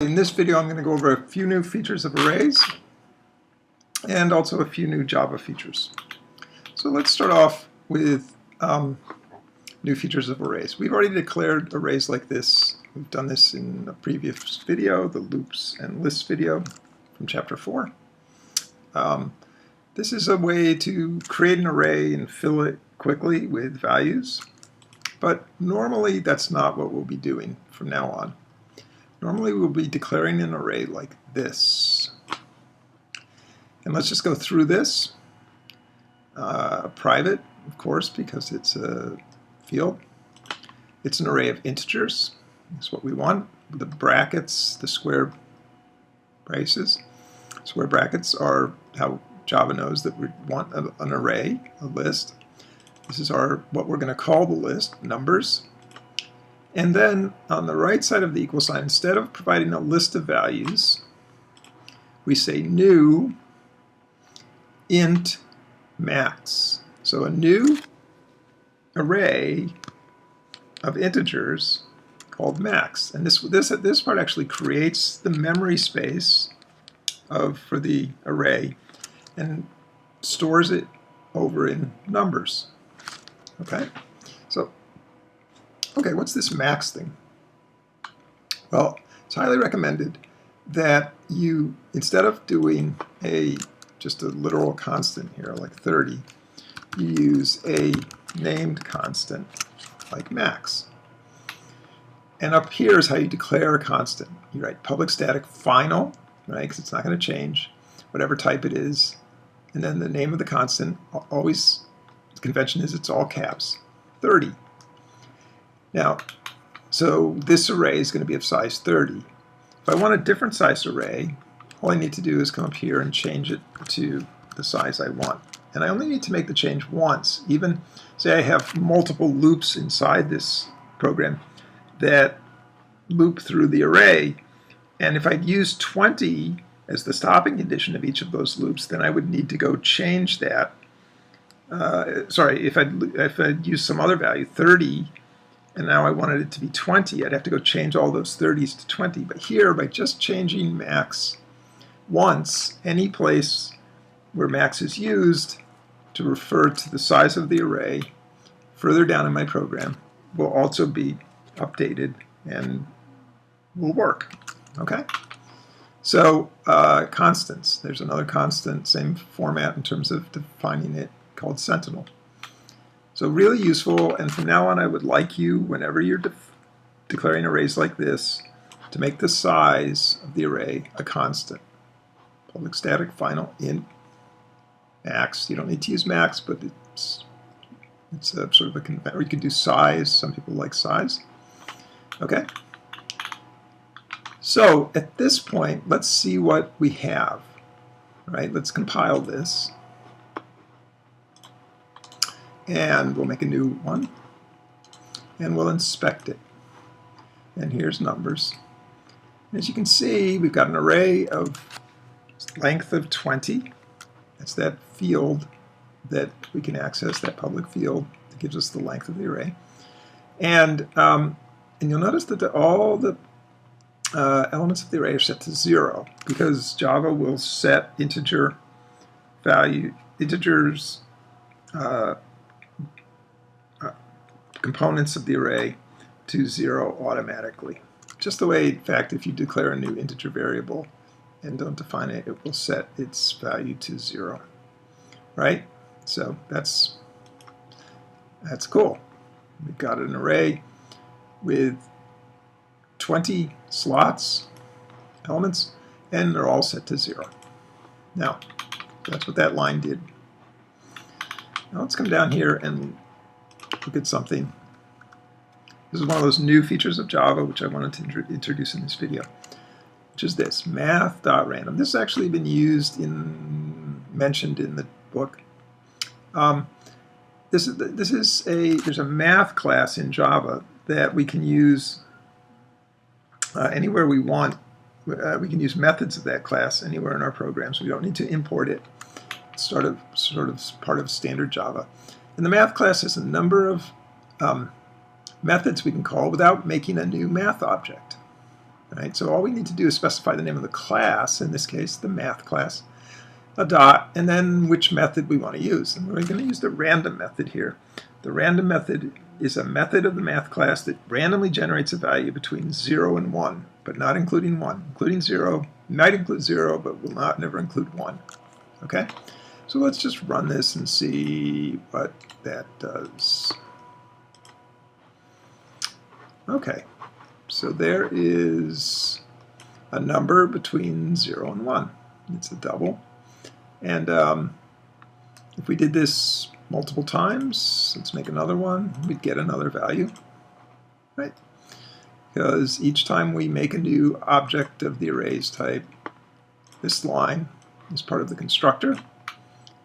In this video, I'm going to go over a few new features of arrays and also a few new Java features. So let's start off with new features of arrays. We've already declared arrays like this. We've done this in a previous video, the loops and lists video from chapter 4. This is a way to create an array and fill it quickly with values, but normally that's not what we'll be doing from now on. Normally we'll be declaring an array like this. And let's just go through this. Private, of course, because it's a field. It's an array of integers. That's what we want. The brackets, the square braces. Square brackets are how Java knows that we want an array, a list. This is what we're going to call the list, numbers. And then on the right side of the equal sign, instead of providing a list of values, we say new int max. So a new array of integers called max. And this part actually creates the memory space for the array and stores it over in numbers. Okay? Okay, what's this max thing? Well, it's highly recommended that you, instead of doing just a literal constant here, like 30, you use a named constant, like max. And up here is how you declare a constant. You write public static final, right, because it's not going to change, whatever type it is. And then the name of the constant, always, the convention is it's all caps, 30. Now, so this array is going to be of size 30. If I want a different size array, all I need to do is come up here and change it to the size I want. And I only need to make the change once. Even, say I have multiple loops inside this program that loop through the array, and if I'd use 20 as the stopping condition of each of those loops, then I would need to go change that. If I'd use some other value, 30, and now I wanted it to be 20, I'd have to go change all those 30s to 20. But here, by just changing max once, any place where max is used to refer to the size of the array further down in my program will also be updated and will work. Okay? So constants. There's another constant, same format in terms of defining it, called Sentinel. So really useful, and from now on I would like you, whenever you're declaring arrays like this, to make the size of the array a constant. Public static final int max. You don't need to use max, but it's a sort of a convention. Or you can do size. Some people like size. Okay. So at this point, let's see what we have. All right, let's compile this. And we'll make a new one, and we'll inspect it. And here's numbers. As you can see, we've got an array of length of 20. That's that field that we can access, that public field that gives us the length of the array. And you'll notice that all the elements of the array are set to 0, because Java will set integers components of the array to 0 automatically. Just the way, in fact, if you declare a new integer variable and don't define it, it will set its value to 0. Right? So that's cool. We've got an array with 20 slots, elements, and they're all set to 0. Now, that's what that line did. Now let's come down here and look at something. This is one of those new features of Java which I wanted to introduce in this video, which is this, math.random. This has actually been mentioned in the book. There's a math class in Java that we can use anywhere we want. We can use methods of that class anywhere in our programs. We don't need to import it. It's sort of part of standard Java. And the math class has a number of methods we can call without making a new math object. Right? So all we need to do is specify the name of the class, in this case, the math class, a dot, and then which method we want to use. And we're going to use the random method here. The random method is a method of the math class that randomly generates a value between 0 and 1, but not including 1. Including 0, might include 0, but will not never include 1. Okay? So let's just run this and see what that does. Okay, so there is a number between 0 and 1. It's a double. And if we did this multiple times, let's make another one, we'd get another value, right? Because each time we make a new object of the arrays type, this line is part of the constructor,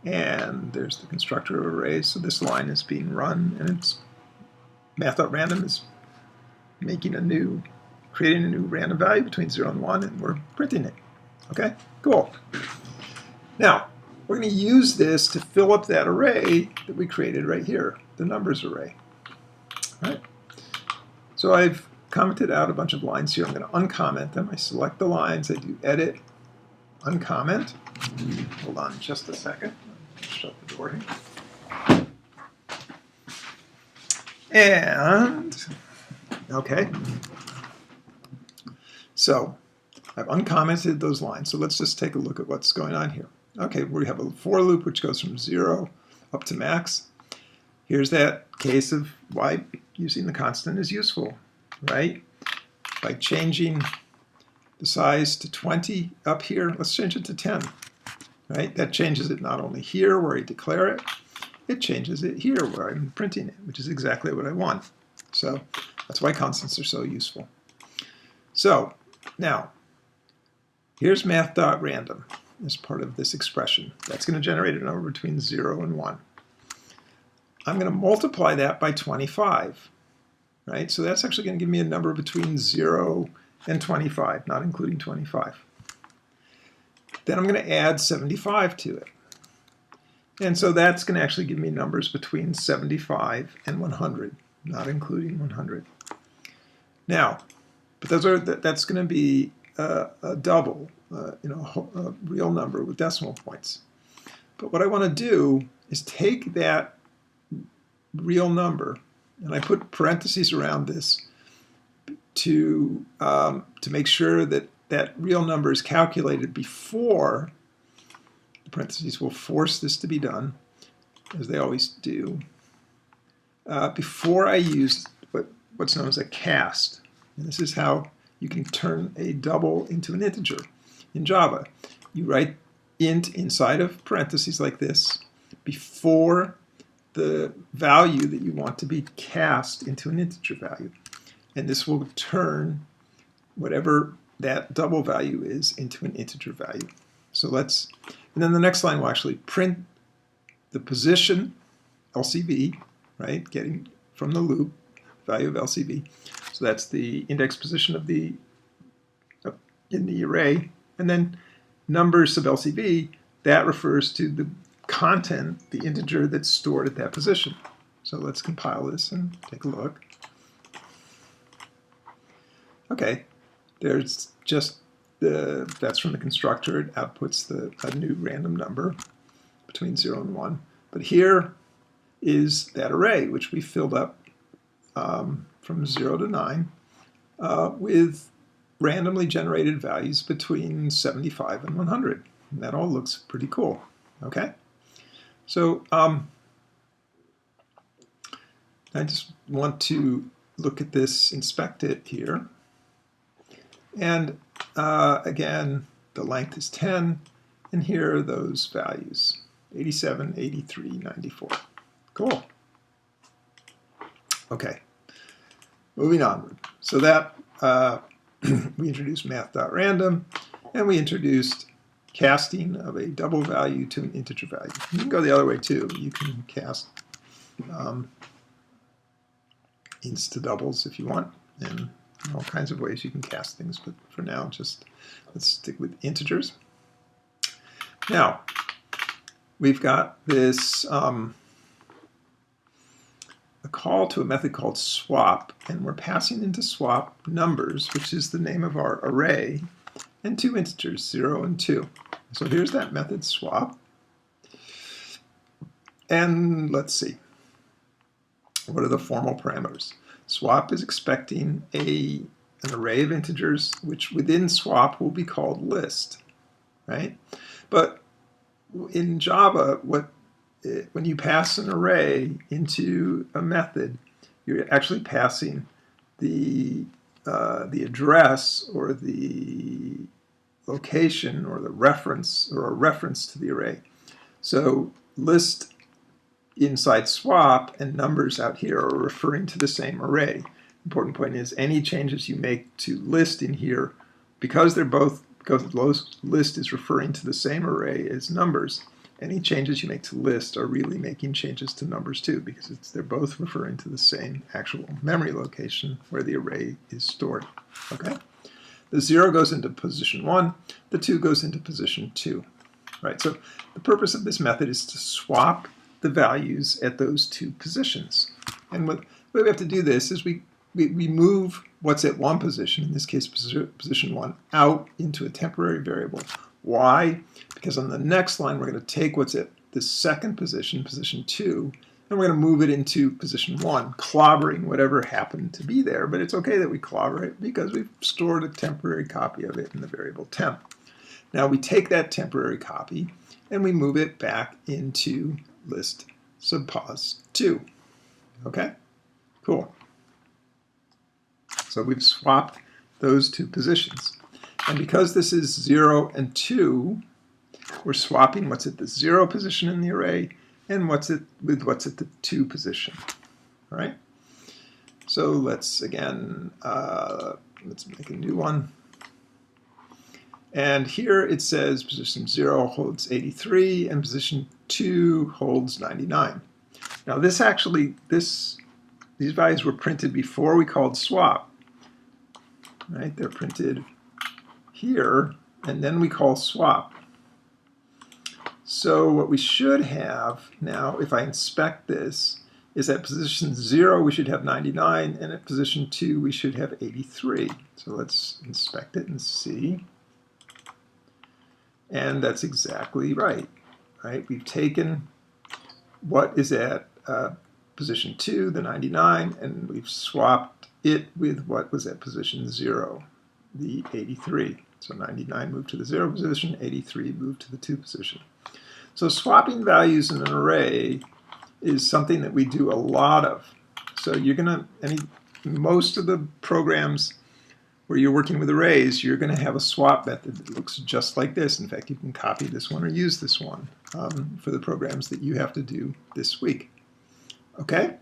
and there's the constructor of arrays, so this line is being run, and it's math.random is creating a new random value between 0 and 1, and we're printing it. Okay, cool. Now, we're going to use this to fill up that array that we created right here, the numbers array. All right. So I've commented out a bunch of lines here. I'm going to uncomment them. I select the lines, I do edit, uncomment. Hold on just a second. Shut the door here. And, okay. So I've uncommented those lines. So let's just take a look at what's going on here. Okay, we have a for loop which goes from 0 up to max. Here's that case of why using the constant is useful, right? By changing the size to 20 up here, let's change it to 10, right? That changes it not only here where I declare it, it changes it here where I'm printing it, which is exactly what I want. So that's why constants are so useful. So now, here's math.random as part of this expression. That's going to generate a number between 0 and 1. I'm going to multiply that by 25, right? So that's actually going to give me a number between 0 and 25, not including 25. Then I'm going to add 75 to it. And so that's going to actually give me numbers between 75 and 100, not including 100. Now, but that's going to be a double, a real number with decimal points. But what I want to do is take that real number, and I put parentheses around this to make sure that that real number is calculated before, the parentheses will force this to be done, as they always do, before I use what's known as a cast. And this is how you can turn a double into an integer in Java. You write int inside of parentheses like this before the value that you want to be cast into an integer value. And this will turn whatever that double value is into an integer value. So and then the next line will actually print the position, LCV, right, getting from the loop, value of LCV. So that's the index position of in the array. And then numbers sub LCV, that refers to the content, the integer that's stored at that position. So let's compile this and take a look. Okay, there's just that's from the constructor. It outputs a new random number between 0 and 1. But here is that array, which we filled up from 0 to 9 with randomly generated values between 75 and 100. And that all looks pretty cool. Okay? So I just want to look at this, inspect it here. And again, the length is 10, and here are those values, 87, 83, 94. Cool. Okay, moving onward. So that we introduced math.random, and we introduced casting of a double value to an integer value. You can go the other way too. You can cast ints to doubles if you want, and all kinds of ways you can cast things, but for now, just let's stick with integers. Now, we've got this a call to a method called swap, and we're passing into swap numbers, which is the name of our array, and two integers, 0 and 2. So here's that method swap. And let's see. What are the formal parameters? Swap is expecting an array of integers, which within swap will be called list, right? But in Java, when you pass an array into a method, you're actually passing the address or the location or the reference or a reference to the array. So list inside swap and numbers out here are referring to the same array. Important point is any changes you make to list in here, because list is referring to the same array as numbers, any changes you make to list are really making changes to numbers too, because they're both referring to the same actual memory location where the array is stored. Okay? The 0 goes into position 1, the 2 goes into position 2. Right? So the purpose of this method is to swap the values at those two positions. And the way we have to do this is we move what's at one position, in this case position 1, out into a temporary variable. Why? Because on the next line we're going to take what's at the second position, position 2, and we're going to move it into position 1, clobbering whatever happened to be there. But it's okay that we clobber it because we've stored a temporary copy of it in the variable temp. Now we take that temporary copy and we move it back into list subpos 2. Okay? Cool. So we've swapped those two positions. And because this is 0 and 2, we're swapping what's at the 0 position in the array and what's at the 2 position. All right? So let's again, let's make a new one. And here it says position 0 holds 83 and position 2 holds 99. Now these values were printed before we called swap. Right? They're printed here, and then we call swap. So what we should have now, if I inspect this, is at position 0 we should have 99, and at position 2 we should have 83. So let's inspect it and see. And that's exactly right. Right? We've taken what is at position 2, the 99, and we've swapped it with what was at position 0, the 83. So 99 moved to the 0 position, 83 moved to the 2 position. So swapping values in an array is something that we do a lot of. So you're going to, most of the programs where you're working with arrays, you're going to have a swap method that looks just like this. In fact, you can copy this one or use this one for the programs that you have to do this week. Okay?